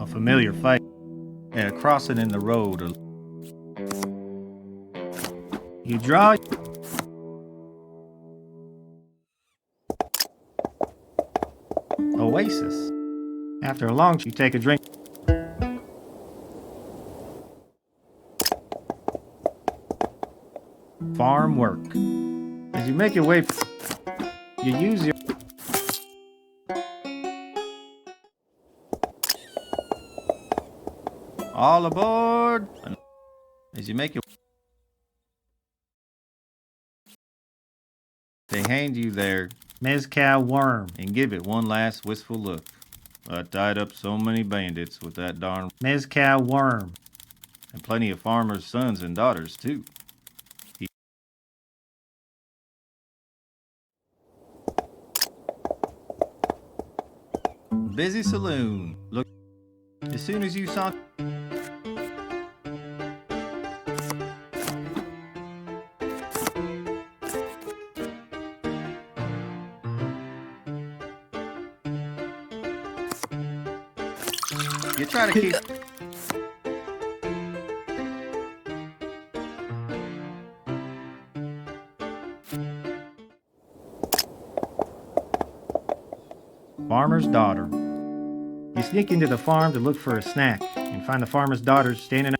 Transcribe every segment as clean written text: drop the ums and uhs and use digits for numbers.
a familiar face, and a crossing in the road. You draw oasis. After a long, you take a drink. Farm work. As you make your way, you use your all aboard. As you make your, they hand you their mezcal worm and give it one last wistful look. I tied up so many bandits with that darn mezcal worm, and plenty of farmers' sons and daughters too. Busy saloon. Look, as soon as you saw. You try to keep. Farmer's daughter. You sneak into the farm to look for a snack and find the farmer's daughter standing.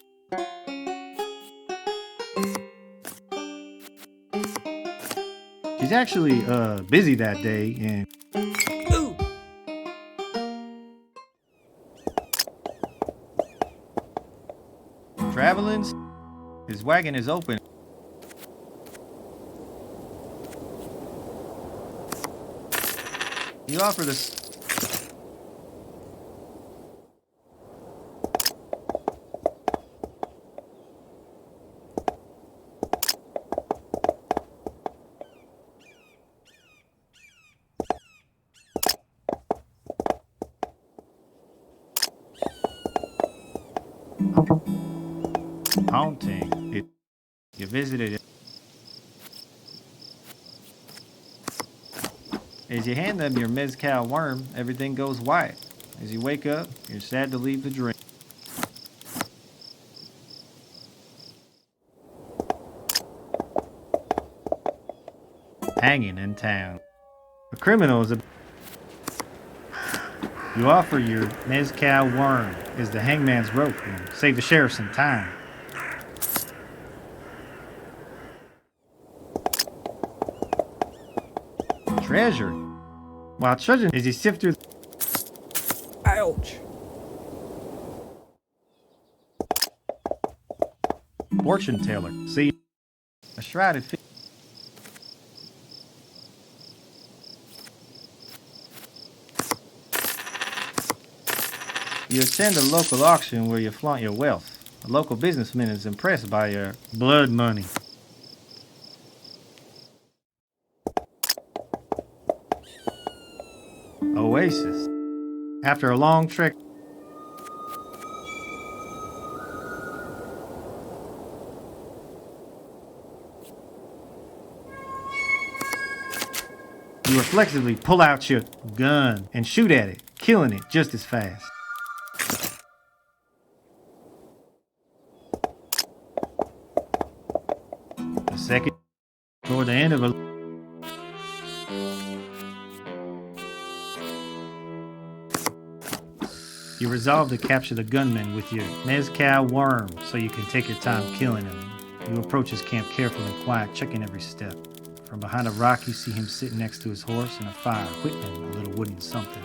She's actually busy that day and. Ooh. Traveling. His wagon is open. You offer the. Haunting. You visited it. As you hand them your mezcal worm, everything goes white. As you wake up, you're sad to leave the drink. Hanging in town. A criminal is a. You offer your mezcal worm as the hangman's rope and save the sheriff some time. Treasure. While trudging as you sift through. Ouch. Fortune teller. See, a shrouded figure. You attend a local auction where you flaunt your wealth. A local businessman is impressed by your blood money. Oasis. After a long trek, you reflexively pull out your gun and shoot at it, killing it just as fast. A second, toward the end of a. You resolve to capture the gunman with your mezcal worm so you can take your time killing him. You approach his camp careful and quiet, checking every step. From behind a rock, you see him sitting next to his horse and a fire, whittling a little wooden something.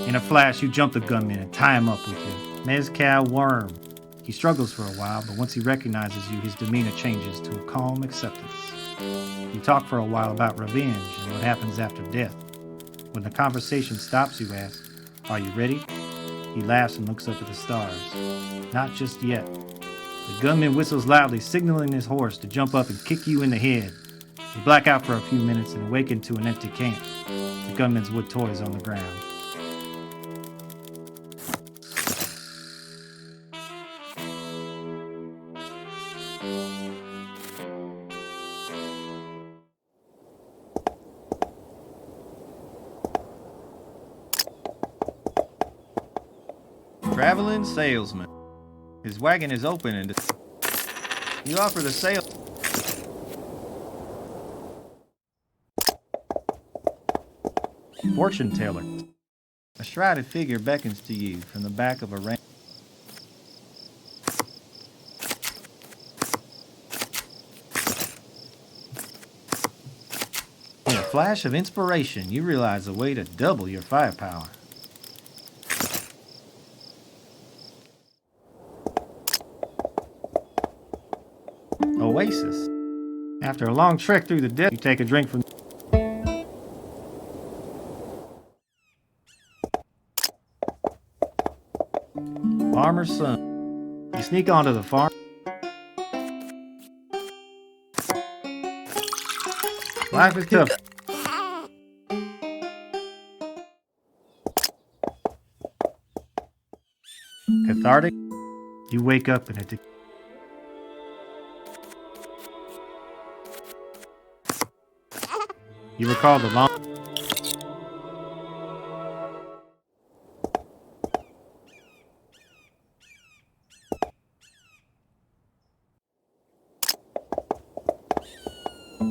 In a flash, you jump the gunman and tie him up with your mezcal worm. He struggles for a while, but once he recognizes you, his demeanor changes to a calm acceptance. You talk for a while about revenge and what happens after death. When the conversation stops, you ask, "Are you ready?" He laughs and looks up at the stars. Not just yet. The gunman whistles loudly, signaling his horse to jump up and kick you in the head. You black out for a few minutes and awaken to an empty camp. The gunman's wood toys on the ground. Traveling salesman. His wagon is open and you offer the sale. Fortune teller. A shrouded figure beckons to you from the back of a ramp. In a flash of inspiration, you realize a way to double your firepower. Oasis. After a long trek through the desert, you take a drink from farmer's son. You sneak onto the farm. Life is tough. Cathartic. You wake up in a You recall the long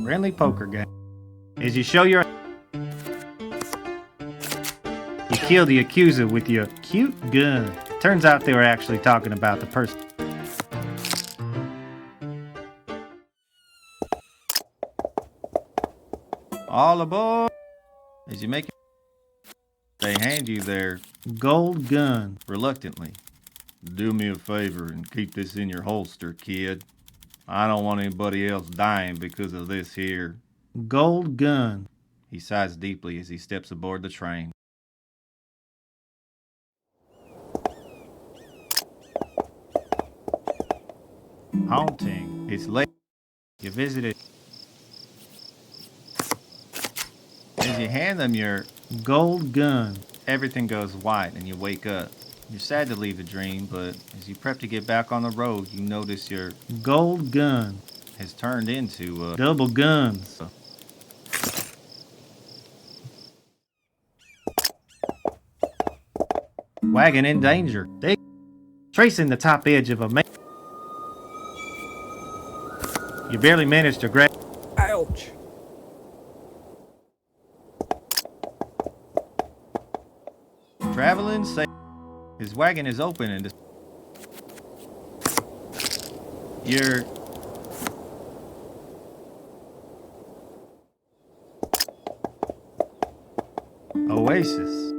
friendly poker game. As you show your you kill the accuser with your cute gun. Turns out they were actually talking about the person. All aboard! As you make it, they hand you their Gold gun. reluctantly. Do me a favor and keep this in your holster, kid. I don't want anybody else dying because of this here. Gold gun. He sighs deeply as he steps aboard the train. Haunting. It's late. You visited. As you hand them your Gold gun. everything goes white and you wake up. You're sad to leave the dream, but as you prep to get back on the road, you notice your Gold gun. has turned into a Double guns. Wagon in danger. They tracing the top edge of a man. You barely managed to grab. Ouch! traveling safe. His wagon is open and you're Oasis.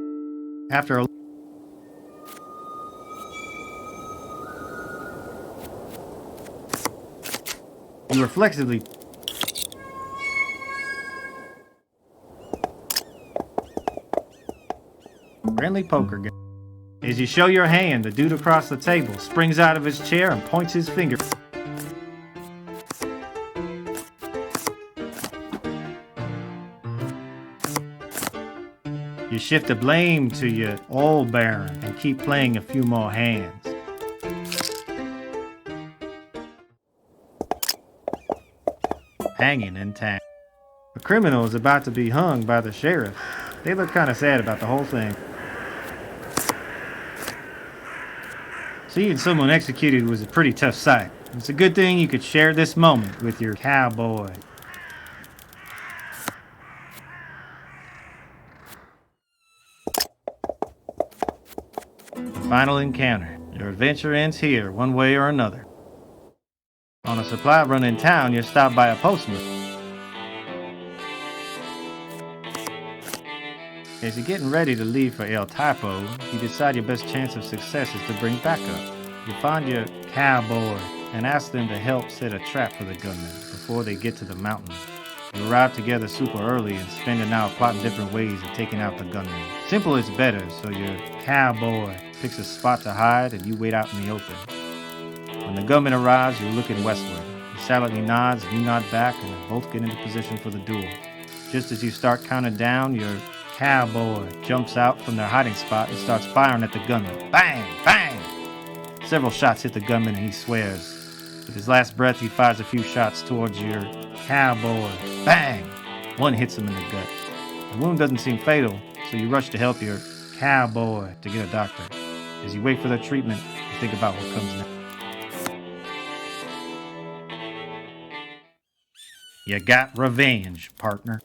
After a you reflexively friendly poker game. As you show your hand, the dude across the table springs out of his chair and points his finger. You shift the blame to your old baron and keep playing a few more hands. Hanging in town. A criminal is about to be hung by the sheriff. They look kind of sad about the whole thing. Seeing someone executed was a pretty tough sight. It's a good thing you could share this moment with your cowboy. Final encounter. Your adventure ends here, one way or another. On a supply run in town, you're stopped by a postman. As you're getting ready to leave for El Typo, you decide your best chance of success is to bring backup. You find your cowboy and ask them to help set a trap for the gunmen before they get to the mountain. You arrive together super early and spend an hour plotting different ways of taking out the gunmen. Simple is better, so your cowboy picks a spot to hide and you wait out in the open. When the gunman arrives, you're looking westward. He silently nods and you nod back and they both get into position for the duel. Just as you start counting down, your cowboy jumps out from their hiding spot and starts firing at the gunman. Bang! Bang! Several shots hit the gunman and he swears. With his last breath, he fires a few shots towards your cowboy. Bang! One hits him in the gut. The wound doesn't seem fatal, so you rush to help your cowboy to get a doctor. As you wait for their treatment, you think about what comes next. You got revenge, partner.